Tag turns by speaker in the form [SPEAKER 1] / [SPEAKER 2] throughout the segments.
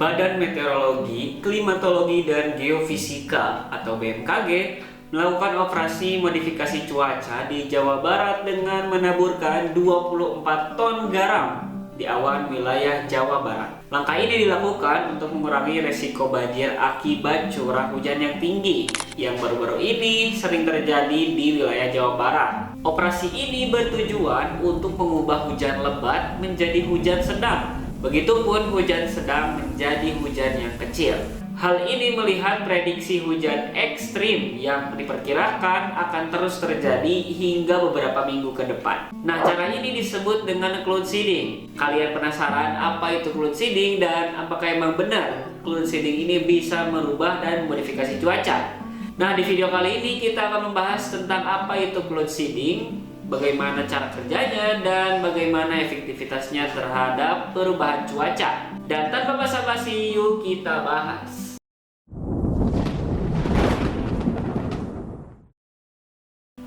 [SPEAKER 1] Badan Meteorologi, Klimatologi, dan Geofisika atau BMKG melakukan operasi modifikasi cuaca di Jawa Barat dengan menaburkan 24 ton garam di awan wilayah Jawa Barat. Langkah ini dilakukan untuk mengurangi resiko banjir akibat curah hujan yang tinggi yang baru-baru ini sering terjadi di wilayah Jawa Barat. Operasi ini bertujuan untuk mengubah hujan lebat menjadi hujan sedang. Begitupun hujan sedang menjadi hujan yang kecil. Hal ini melihat prediksi hujan ekstrim yang diperkirakan akan terus terjadi hingga beberapa minggu ke depan. Nah, cara ini disebut dengan cloud seeding. Kalian penasaran apa itu cloud seeding dan apakah emang benar cloud seeding ini bisa merubah dan modifikasi cuaca? Nah, di video kali ini kita akan membahas tentang apa itu cloud seeding, bagaimana cara kerjanya, dan bagaimana efektivitasnya terhadap perubahan cuaca. Dan tanpa basa-basi, yuk kita bahas.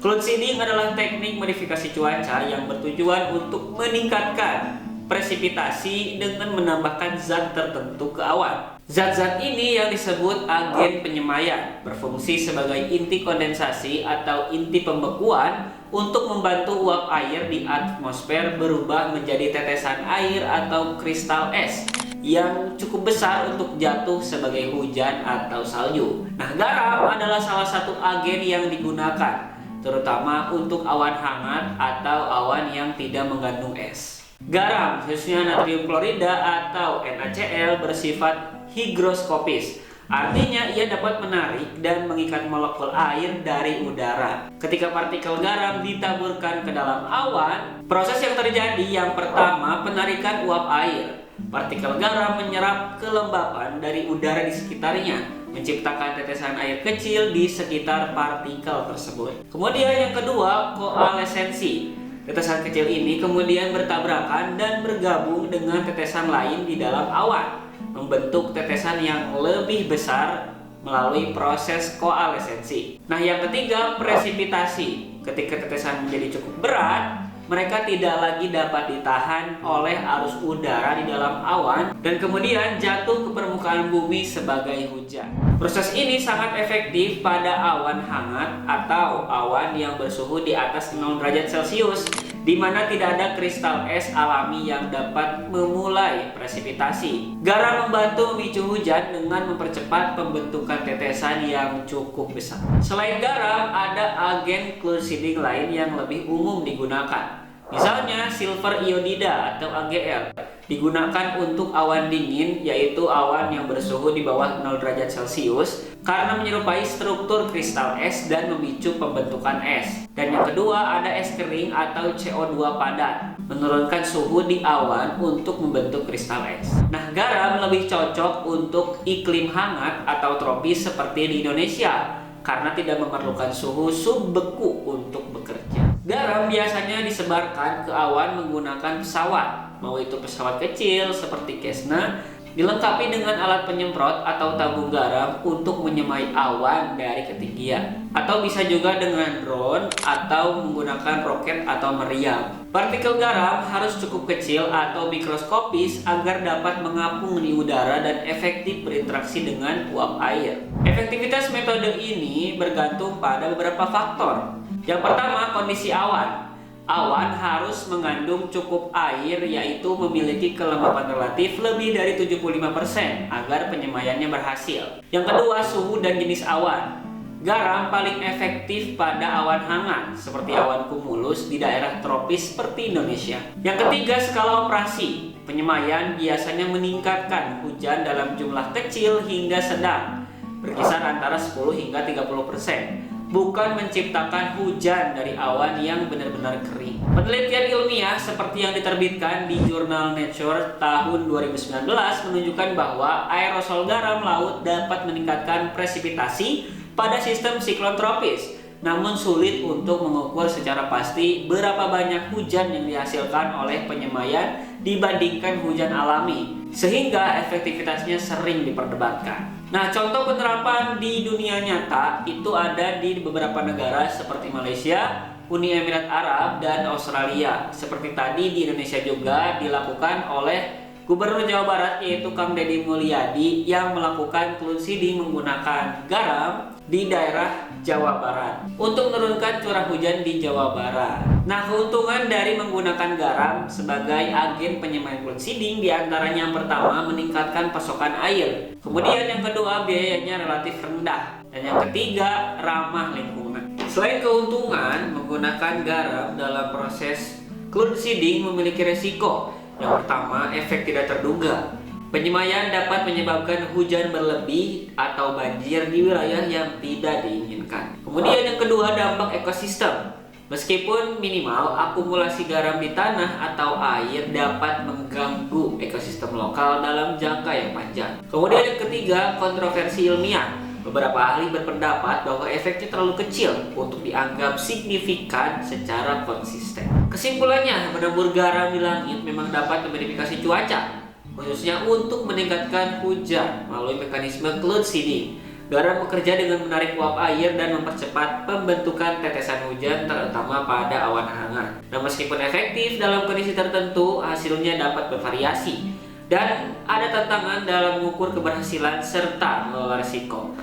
[SPEAKER 1] Cloud seeding adalah teknik modifikasi cuaca yang bertujuan untuk meningkatkan presipitasi dengan menambahkan zat tertentu ke awan. Zat-zat ini yang disebut agen penyemayan, berfungsi sebagai inti kondensasi atau inti pembekuan untuk membantu uap air di atmosfer berubah menjadi tetesan air atau kristal es yang cukup besar untuk jatuh sebagai hujan atau salju. Nah, garam adalah salah satu agen yang digunakan, terutama untuk awan hangat atau awan yang tidak mengandung es. Garam, khususnya natrium klorida atau NaCl, bersifat higroskopis. Artinya ia dapat menarik dan mengikat molekul air dari udara. Ketika partikel garam ditaburkan ke dalam awan, proses yang terjadi yang pertama penarikan uap air. Partikel garam menyerap kelembapan dari udara di sekitarnya, menciptakan tetesan air kecil di sekitar partikel tersebut. Kemudian yang kedua, koalesensi. Tetesan kecil ini kemudian bertabrakan dan bergabung dengan tetesan lain di dalam awan, membentuk tetesan yang lebih besar melalui proses koalesensi. Nah, yang ketiga, presipitasi. Ketika tetesan menjadi cukup berat, mereka tidak lagi dapat ditahan oleh arus udara di dalam awan dan kemudian jatuh ke permukaan bumi sebagai hujan. Proses ini sangat efektif pada awan hangat atau awan yang bersuhu di atas 0 derajat Celcius, di mana tidak ada kristal es alami yang dapat memulai presipitasi. Garam membantu memicu hujan dengan mempercepat pembentukan tetesan yang cukup besar. Selain garam, ada agen cloud seeding lain yang lebih umum digunakan. Misalnya silver iodida atau AgL digunakan untuk awan dingin, yaitu awan yang bersuhu di bawah 0 derajat Celcius karena menyerupai struktur kristal es dan memicu pembentukan es. Dan yang kedua ada es kering atau CO2 padat, menurunkan suhu di awan untuk membentuk kristal es. Nah, garam lebih cocok untuk iklim hangat atau tropis seperti di Indonesia karena tidak memerlukan suhu subbeku untuk bekerja. Garam biasanya disebarkan ke awan menggunakan pesawat, mau itu pesawat kecil seperti Cessna, dilengkapi dengan alat penyemprot atau tabung garam untuk menyemai awan dari ketinggian. Atau bisa juga dengan drone atau menggunakan roket atau meriam. Partikel garam harus cukup kecil atau mikroskopis agar dapat mengapung di udara dan efektif berinteraksi dengan uap air. Efektivitas metode ini bergantung pada beberapa faktor. Yang pertama, kondisi awan. Awan harus mengandung cukup air, yaitu memiliki kelembapan relatif lebih dari 75% agar penyemaiannya berhasil. Yang kedua, suhu dan jenis awan. Garam paling efektif pada awan hangat, seperti awan cumulus di daerah tropis seperti Indonesia. Yang ketiga, skala operasi. Penyemaian biasanya meningkatkan hujan dalam jumlah kecil hingga sedang, berkisar antara 10 hingga 30%. Bukan menciptakan hujan dari awan yang benar-benar kering. Penelitian ilmiah seperti yang diterbitkan di jurnal Nature tahun 2019 menunjukkan bahwa aerosol garam laut dapat meningkatkan presipitasi pada sistem siklon tropis. Namun sulit untuk mengukur secara pasti berapa banyak hujan yang dihasilkan oleh penyemaian dibandingkan hujan alami, sehingga efektivitasnya sering diperdebatkan. Nah, contoh penerapan di dunia nyata itu ada di beberapa negara seperti Malaysia, Uni Emirat Arab, dan Australia. Seperti tadi di Indonesia juga dilakukan oleh Gubernur Jawa Barat yaitu Kang Deddy Mulyadi yang melakukan cloud seeding menggunakan garam di daerah Jawa Barat untuk menurunkan curah hujan di Jawa Barat. Nah, keuntungan dari menggunakan garam sebagai agen penyemayan cloud seeding diantaranya yang pertama meningkatkan pasokan air, kemudian yang kedua biayanya relatif rendah, dan yang ketiga ramah lingkungan. Selain keuntungan, menggunakan garam dalam proses cloud seeding memiliki resiko. Yang pertama, efek tidak terduga. Penyemayan dapat menyebabkan hujan berlebih atau banjir di wilayah yang tidak diinginkan. Kemudian yang kedua, dampak ekosistem. Meskipun minimal, akumulasi garam di tanah atau air dapat mengganggu ekosistem lokal dalam jangka yang panjang. Kemudian yang ketiga, kontroversi ilmiah. Beberapa ahli berpendapat bahwa efeknya terlalu kecil untuk dianggap signifikan secara konsisten. Kesimpulannya, menabur garam di langit memang dapat memodifikasi cuaca, khususnya untuk meningkatkan hujan melalui mekanisme cloud seeding. Garam bekerja dengan menarik uap air dan mempercepat pembentukan tetesan hujan, terutama pada awan hangat. Nah, meskipun efektif dalam kondisi tertentu, hasilnya dapat bervariasi dan ada tantangan dalam mengukur keberhasilan serta mengelola risiko.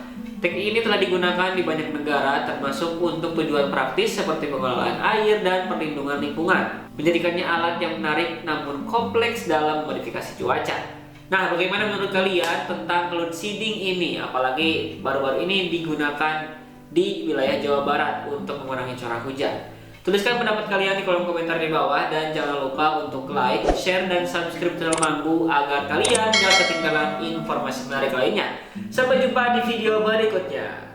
[SPEAKER 1] Teknik ini telah digunakan di banyak negara, termasuk untuk tujuan praktis seperti pengelolaan air dan perlindungan lingkungan, menjadikannya alat yang menarik namun kompleks dalam modifikasi cuaca. Nah, bagaimana menurut kalian tentang cloud seeding ini? Apalagi baru-baru ini digunakan di wilayah Jawa Barat untuk mengurangi curah hujan. Tuliskan pendapat kalian di kolom komentar di bawah dan jangan lupa untuk like, share, dan subscribe channel Manggu agar kalian gak ketinggalan informasi menarik lainnya. Sampai jumpa di video berikutnya.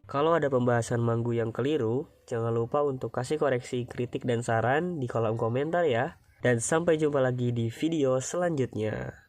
[SPEAKER 2] Kalau ada pembahasan Manggu yang keliru, jangan lupa untuk kasih koreksi, kritik, dan saran di kolom komentar ya. Dan sampai jumpa lagi di video selanjutnya.